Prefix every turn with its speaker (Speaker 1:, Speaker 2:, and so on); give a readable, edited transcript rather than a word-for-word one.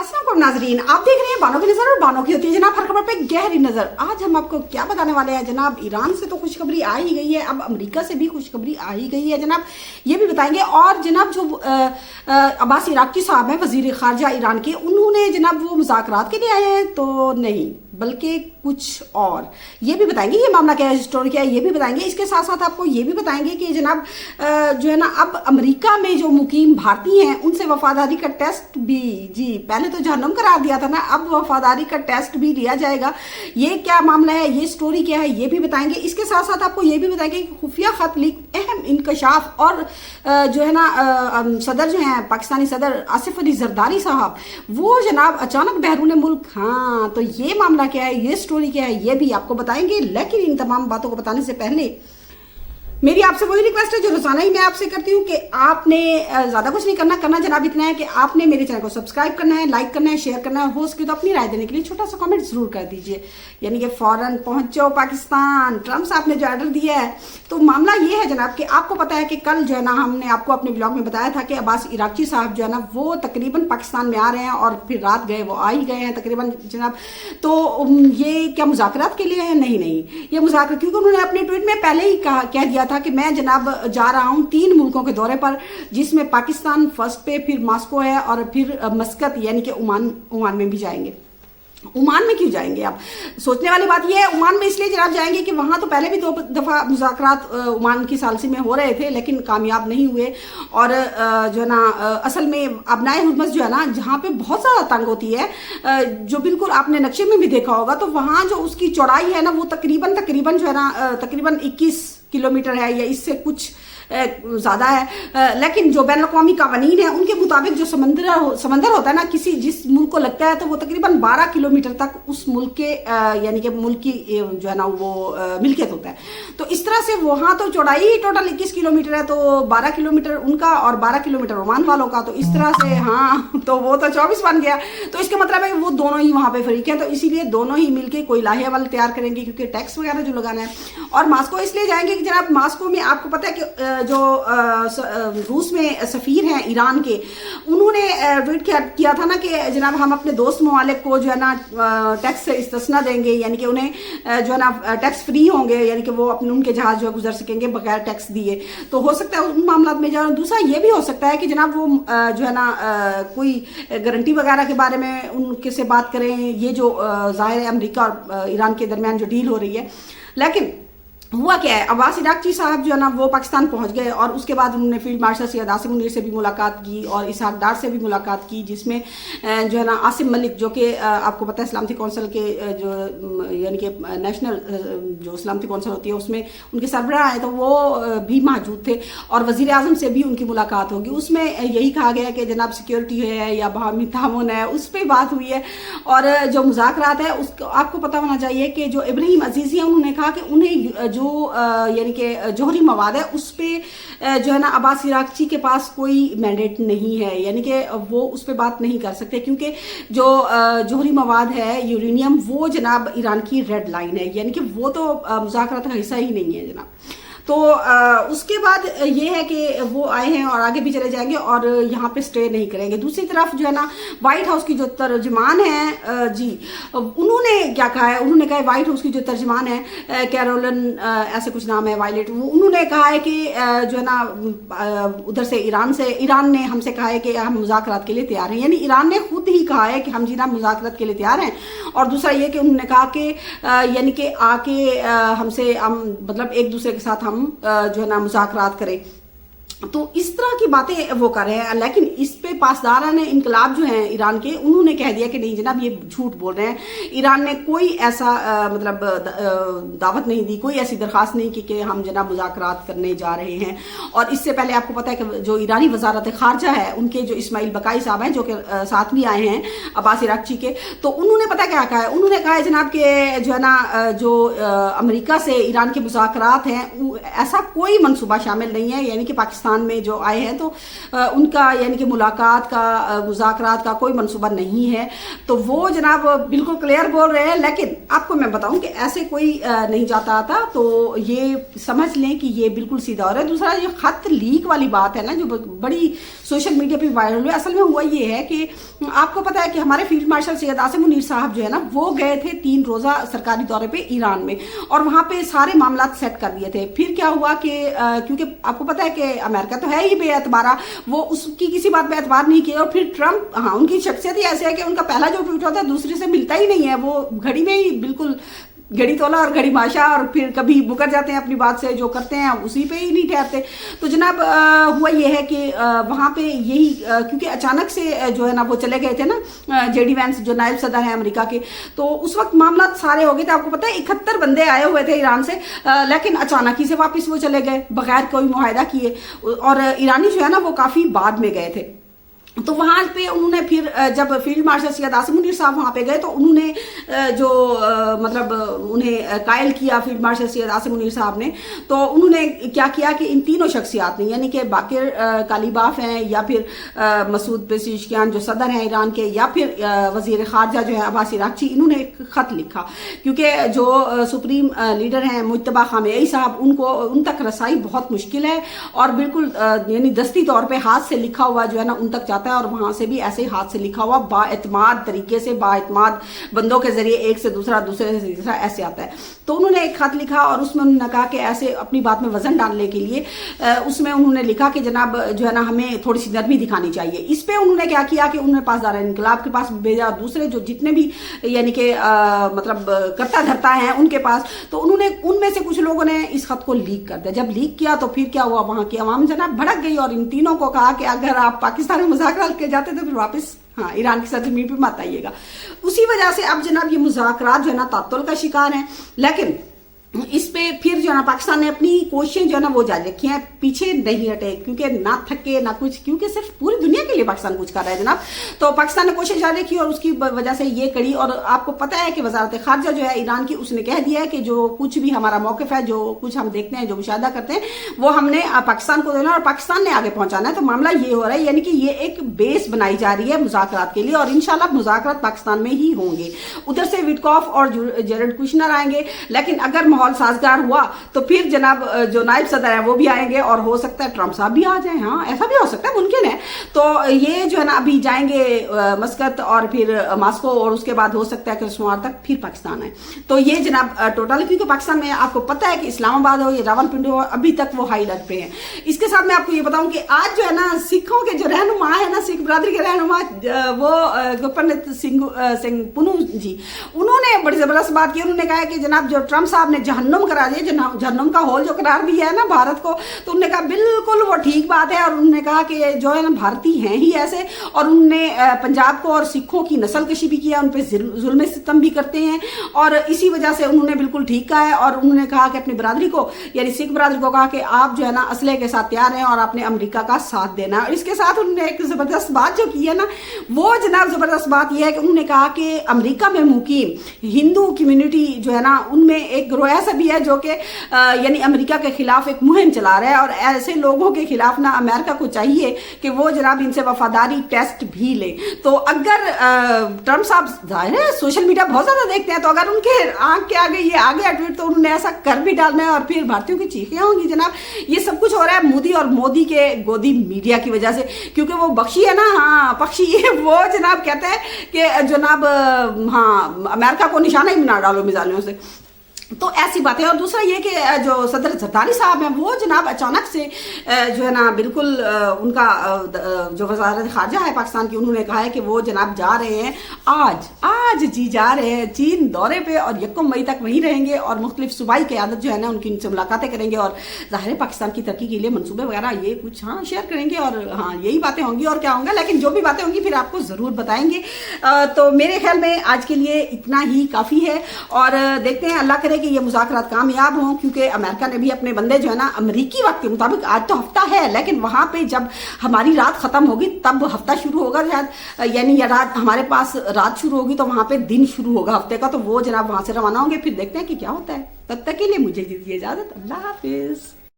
Speaker 1: अस्सलाम नाजरीन, आप देख रहे हैं बानो की नजर और बानो की होती है जनाब हर खबर पे गहरी नजर। आज हम आपको क्या बताने वाले हैं जनाब, ईरान से तो खुशखबरी आ ही गई है, अब अमेरिका से भी खुशखबरी आ ही गई है जनाब, ये भी बताएंगे। और जनाब जो अब्बास इराकी साहब हैं वजीर खारजा ईरान के, उन्होंने जनाब वो मुज़ाकरात के लिए आए हैं तो नहीं बल्कि कुछ और, ये भी बताएंगे ये मामला क्या है, स्टोरी क्या है, ये भी बताएंगे। इसके साथ साथ आपको ये भी बताएंगे कि जनाब जो है ना अब अमेरिका में जो मुकीम भारतीय हैं उनसे वफादारी का टेस्ट भी, जी पहले तो जहन्नुम करार दिया था ना, अब वफादारी का टेस्ट भी लिया जाएगा। ये क्या मामला है, ये स्टोरी क्या है, ये भी बताएंगे। इसके साथ साथ आपको ये भी बताएंगे कि खुफिया खत लीक अहम इंकशाफ, और जो है ना सदर जो है पाकिस्तानी सदर आसिफ अली जरदारी साहब, वो जनाब अचानक बैरून मुल्क, हाँ तो ये मामला क्या है, ये स्टोरी क्या है, ये भी आपको बताएंगे। लेकिन इन तमाम बातों को बताने से पहले मेरी आपसे वही रिक्वेस्ट है जो रोजाना ही मैं आपसे करती हूँ कि आपने ज्यादा कुछ नहीं करना जनाब इतना है कि आपने मेरे चैनल को सब्सक्राइब करना है, लाइक करना है, शेयर करना है, हो सके तो अपनी राय देने के लिए छोटा सा कमेंट जरूर कर दीजिए। यानी कि फौरन पहुंच जाओ पाकिस्तान, ट्रम्प साहब ने जो ऑर्डर दिया है। तो मामला ये है जनाब कि आपको पता है कि कल जो है ना हमने आपको अपने ब्लॉग में बताया था कि अब्बास इराकी साहब जो है ना वो तकरीबन पाकिस्तान में आ रहे हैं और फिर रात गए, वो आ ही गए हैं तकरीबन जनाब। तो ये क्या मुज़ाकरात के लिए है? नहीं, ये मुज़ाकरात, क्योंकि उन्होंने अपने ट्वीट में पहले ही कह दिया था कि मैं जनाब जा रहा हूं 3 मुल्कों के दौरे पर, जिसमें पाकिस्तान फर्स्ट पे, फिर मॉस्को है और फिर मस्कत यानी कि ओमान में भी जाएंगे। ओमान में क्यों जाएंगे? आप सोचने वाली बात यह है, ओमान में इसलिए जनाब जाएंगे कि वहां तो पहले भी 2 दफा मुज़ाकरात ओमान की सालसी में हो रहे थे लेकिन कामयाब नहीं हुए। और जो है ना असल में अबनाए हुर्मस जो है ना, जहाँ पे बहुत ज्यादा तंग होती है, जो बिल्कुल आपने नक्शे में भी देखा होगा, तो वहां जो उसकी चौड़ाई है ना वो तकरीबन जो है ना तकरीबन 21 किलोमीटर है या इससे कुछ ज्यादा है। लेकिन जो बैन अवी कानून है उनके मुताबिक जो समंदर होता है ना, जिस मुल्क को लगता है तो वो तकरीबन 12 किलोमीटर तक उस मुल्क के यानी कि मुल्क की जो है ना वो मिल्कियत होता है। तो इस तरह से वहां तो चौड़ाई ही टोटल 21 किलोमीटर है, तो 12 किलोमीटर उनका और 12 किलोमीटर ओमान वालों का, तो इस तरह से हाँ तो वो तो 24 बन गया। तो इसका मतलब है वो दोनों ही वहां पे फरीक है, तो इसीलिए दोनों ही मिलके कोई लाहे वाल तैयार करेंगे क्योंकि टैक्स वगैरह जो लगाना है। और मॉस्को इसलिए जाएंगे कि जनाब मॉस्को में आपको पता है कि जो रूस में सफीर हैं ईरान के, उन्होंने ट्वीट किया था ना कि जनाब हम अपने दोस्त ममालिक को जो है ना टैक्स से इस्तिस्ना देंगे, यानी कि उन्हें जो है ना टैक्स फ्री होंगे, यानी कि वो अपने उनके जहाज जो गुजर सकेंगे बगैर टैक्स दिए। तो हो सकता है उन मामला में जाए। दूसरा ये भी हो सकता है कि जनाब वो जो है ना कोई गारंटी वगैरह के बारे में उनके से बात करें, ये जो जाहिर है अमेरिका और ईरान के दरमियान जो डील हो रही है। लेकिन हुआ क्या है, अब्बास इराकी साहब जो है ना वो पाकिस्तान पहुंच गए और उसके बाद उन्होंने फील्ड मार्शल सैयद आसिम मुनीर से भी मुलाकात की और इसहाक डार से भी मुलाकात की, जिसमें जो है ना आसिम मलिक जो कि आपको पता है सलामती कौंसिल के जो यानी कि नेशनल जो सलामती कौंसिल होती है उसमें उनके सरबराह हैं, तो वो भी मौजूद थे। और वजीर आजम से भी उनकी मुलाकात होगी। उसमें यही कहा गया कि जनाब सिक्योरिटी है या बाहमी तामुन है, उस पर बात हुई है। और जो मुज़ाकरात है उसको आपको पता होना चाहिए कि जो इब्राहिम अजीज़ी है उन्होंने कहा कि उन्हें जो यानी कि जोहरी मवाद है उस पे जो है ना अब्बास इराकी के पास कोई मैंडेट नहीं है, यानी कि वो उस पे बात नहीं कर सकते क्योंकि जो जोहरी मवाद है यूरेनियम वो जनाब ईरान की रेड लाइन है, यानी कि वो तो मुज़ाकरात का हिस्सा ही नहीं है जनाब। तो उसके बाद ये है कि वो आए हैं और आगे भी चले जाएंगे और यहाँ पे स्टे नहीं करेंगे। दूसरी तरफ जो है ना व्हाइट हाउस की जो तर्जमान है जी, उन्होंने क्या कहा है, उन्होंने कहा है व्हाइट हाउस की जो तर्जमान है कैरोलिन ऐसे कुछ नाम है वायलेट, उन्होंने कहा है कि जो है ना उधर से ईरान ने हमसे कहा है कि हम मुज़ाकरात के लिए तैयार हैं, यानी ईरान ने खुद ही कहा है कि हम जी ना मुज़ाकरात के लिए तैयार हैं। और दूसरा ये कि उन्होंने कहा कि यानी कि आके हमसे हम मतलब एक दूसरे के साथ हम जो है ना मुज़ाकरात करें। तो इस तरह की बातें वो कर रहे हैं। लेकिन इस पे पासदारान इनकलाब जो हैं ईरान के, उन्होंने कह दिया कि नहीं जनाब ये झूठ बोल रहे हैं, ईरान ने कोई ऐसा मतलब दावत नहीं दी, कोई ऐसी दरखास्त नहीं की कि हम जनाब मुज़ाकरात करने जा रहे हैं। और इससे पहले आपको पता है कि जो ईरानी वजारत खारजा है उनके जो इस्माइल बकाई साहब हैं जो कि साथ भी आए हैं अब्बास इराकी के, तो उन्होंने पता क्या कहा है, उन्होंने कहा है जनाब के जो है ना जो अमेरिका से ईरान के मुज़ाकरात हैं ऐसा कोई मनसूबा शामिल नहीं है, यानी कि पाकिस्तान पाकिस्तान में जो आए हैं तो उनका यानी कि मुलाकात का, मुज़ाकरात का कोई मंसूबा नहीं है, तो वो जनाब बिल्कुल क्लियर बोल रहे हैं। लेकिन आपको मैं बताऊं कि ऐसे कोई नहीं जाता आता, तो ये समझ लें कि ये बिल्कुल सीधा हो रहा है। दूसरा ये खत लीक वाली बात है ना, जो बड़ी सोशल मीडिया पे वायरल हुई, असल में हुआ ये है कि आपको पता है कि हमारे फील्ड मार्शल सैयद आसिम मुनीर साहब जो है ना, वो गए थे 3 रोजा सरकारी दौरे पे ईरान में, और वहां पे सारे मामला सेट कर दिए थे। फिर क्या हुआ कि क्योंकि आपको पता है कि अमेरिका तो है ही बेएतबारा, वो उसकी किसी बात पे एतबार नहीं किया। और फिर ट्रंप, हाँ, उनकी शख्सियत ही ऐसे है कि उनका पहला जो ट्वीट होता है दूसरे से मिलता ही नहीं है, वो घड़ी में ही बिल्कुल घड़ी तोला और घड़ी माशा, और फिर कभी मुकर जाते हैं अपनी बात से, जो करते हैं उसी पे ही नहीं ठहरते। तो जनाब हुआ ये है कि वहां पे यही क्योंकि अचानक से जो है ना वो चले गए थे ना जेडी वैंस, जो नायब सदर हैं अमेरिका के, तो उस वक्त मामला सारे हो गए थे। आपको पता है 71 बंदे आए हुए थे ईरान से, लेकिन अचानक ही से वापस वो चले गए बगैर कोई मुआहदा किए, और ईरानी जो है ना वो काफी बाद में गए थे। तो वहां पे उन्होंने फिर जब फील्ड मार्शल सैयद आसिम मुनीर साहब वहां पे गए, तो उन्होंने जो मतलब उन्हें कायल किया फील्ड मार्शल सैयद आसिम मुनीर साहब ने। तो उन्होंने क्या किया कि इन तीनों शख्सियात ने, यानी कि बाकिर कालीबाफ हैं, या फिर मसूद पेज़ेश्कियान जो सदर हैं ईरान के, या फिर वजीर खारजा जो है अब्बास इराक्ची, इन्होंने एक खत लिखा, क्योंकि जो सुप्रीम लीडर हैं मुज्तबा खामेनी साहब, उनको उन तक रसाई बहुत मुश्किल है, और बिल्कुल यानी दस्ती तौर पर हाथ से लिखा हुआ जो है ना उन तक जाता है, और वहां से भी ऐसे ही हाथ से लिखा हुआ बाएतमाद तरीके से, बाएतमाद बंदों के जरिए एक से दूसरा, दूसरे से तीसरा ऐसे आता है। तो उन्होंने एक खत लिखा, और उसमें उन्होंने कहा कि ऐसे अपनी बात में वजन डालने के लिए उसमें उन्होंने लिखा कि जनाब जो है ना हमें थोड़ी सी नरमी दिखानी चाहिए। इस पे उन्होंने क्या किया कि उन्होंने पासदार इनकलाब के पास भेजा, दूसरे जो जितने भी यानी कि मतलब करता धरता है उनके पास, तो उन्होंने उनमें से कुछ लोगों ने इस खत को लीक कर दिया। जब लीक किया तो फिर क्या हुआ, वहां की आवाम जनाब भड़क गई, और इन तीनों को कहा कि अगर आप पाकिस्तान में मुज़ाकरात के जाते तो फिर वापस हाँ ईरान की सरजमीन पे मत आइएगा। उसी वजह से अब जनाब ये मुज़ाकरात जो है ना तातुल का शिकार है। लेकिन इस पे फिर जो है ना पाकिस्तान ने अपनी कोशिशें जो है ना वो जारी रखी हैं, पीछे नहीं हटे, क्योंकि ना थके ना कुछ, क्योंकि सिर्फ पूरी दुनिया के लिए पाकिस्तान कुछ कर रहा है जनाब। तो पाकिस्तान ने कोशिश जारी रखी, और उसकी वजह से ये कड़ी। और आपको पता है कि वजारत खारजा जो है ईरान की, उसने कह दिया है कि जो कुछ भी हमारा मौक़िफ़ है, जो कुछ हम देखते हैं, जो मुशाहिदा करते हैं, वो हमने पाकिस्तान को देना और पाकिस्तान ने आगे पहुंचाना है। तो मामला ये हो रहा है, यानी कि ये एक बेस बनाई जा रही है मुज़ाकरात के लिए, और इंशाल्लाह मुज़ाकरात पाकिस्तान में ही होंगे। उधर से विटकॉफ और जेरेड कुशनर आएंगे, लेकिन अगर माहौल साजगार हुआ तो फिर जनाब जो नायब सदर है वो भी आएंगे, और हो सकता है ट्रंप साहब भी आ जाए। हाँ, ऐसा भी हो सकता है, मुमकिन है। तो ये जो है ना अभी जाएंगे मस्कत और फिर मास्को, और उसके बाद हो सकता है कि सोमवार तक फिर पाकिस्तान है। तो ये जनाब टोटल, क्योंकि पाकिस्तान में आपको पता है कि इस्लामाबाद हो या रावलपिंडी हो, अभी तक वो हाई अलर्ट पे है। इसके साथ मैं आपको ये बताऊं कि आज जो है ना सिखों के जो रहनुमा है ना, सिख बरादरी के रहनुमा, वो गुरप्रीत सिंह पुनू जी, उन्होंने बड़ी जबरदस्त बात की। उन्होंने कहा कि जनाब जो ट्रंप साहब ने जहन्नुम करा दिया, जहन्नुम का होल जो करार दिया है ना भारत को, तो उन्होंने कहा बिल्कुल वो ठीक बात है। और उन्होंने कहा कि जो है ना भारतीय हैं ही ऐसे, और उन्होंने पंजाब को और सिखों की नस्ल कशी भी किया, उन पर जुल्म सितम भी करते हैं, और इसी वजह से उन्होंने बिल्कुल ठीक कहा है। और उन्होंने कहा कि अपनी बरादरी को, यानी सिख बरादरी को कहा कि आप जो है ना असले के साथ तैयार हैं और आपने अमेरिका का साथ देना है। और इसके साथ उन्होंने एक जबरदस्त बात जो की है ना, वो जनाब जबरदस्त बात यह है कि उन्होंने कहा कि अमेरिका में मुकीम हिंदू कम्युनिटी जो है ना, उनमें एक ग्रोह ऐसा भी है जो कि यानी अमेरिका के खिलाफ एक मुहिम चला रहा है, और ऐसे लोगों के खिलाफ ना अमेरिका को चाहिए कि वो जनाब इनसे वफादारी टेस्ट भी ले। तो अगर ट्रंप साहब जाहिर है सोशल मीडिया बहुत ज्यादा देखते हैं, तो अगर उनके आंख के आगे ये आ गया ट्वीट, तो उन्होंने ऐसा कर भी डालना है, और फिर भारतीयों की चीखें होंगी जनाब। ये सब कुछ हो रहा है मोदी और मोदी के गोदी मीडिया की वजह से, क्योंकि वो बख्शी है ना, हाँ पक्षी, वो जनाब कहते हैं कि जनाब हाँ अमेरिका को निशाना ही बना डालो मिसाइलों से। तो ऐसी बात है। और दूसरा ये कि जो सदर जरदारी साहब हैं, वो जनाब अचानक से जो है ना बिल्कुल उनका जो वजारत खारजा है पाकिस्तान की, उन्होंने कहा है कि वो जनाब जा रहे हैं आज जी जा रहे हैं चीन दौरे पे, और 1 मई तक वहीं रहेंगे, और मुख्तलिफ सूबाई क़यादत जो है ना उनकी उनसे मुलाकातें करेंगे, और ज़ाहिर है पाकिस्तान की तरक्की के लिए मनसूबे वगैरह ये कुछ हाँ शेयर करेंगे, और हाँ यही बातें होंगी और क्या होंगे। लेकिन जो भी बातें होंगी फिर आपको ज़रूर बताएंगे। तो मेरे ख्याल में आज के लिए इतना ही काफ़ी है, और देखते हैं अल्लाह करे कि ये मुज़ाकरात कामयाब हों, क्योंकि अमेरिका ने भी अपने बंदे जो है ना अमेरिकी वक्त के मुताबिक, आज तो हफ्ता है, लेकिन वहां पे जब हमारी रात खत्म होगी तब हफ्ता शुरू होगा शायद, यानी या रात हमारे पास रात शुरू होगी तो वहां पे दिन शुरू होगा हफ्ते का। तो वो जनाब वहां से रवाना होंगे, फिर देखते हैं कि क्या होता है। तब तक के लिए मुझे दीजिए इजाजत, अल्लाह हाफिज।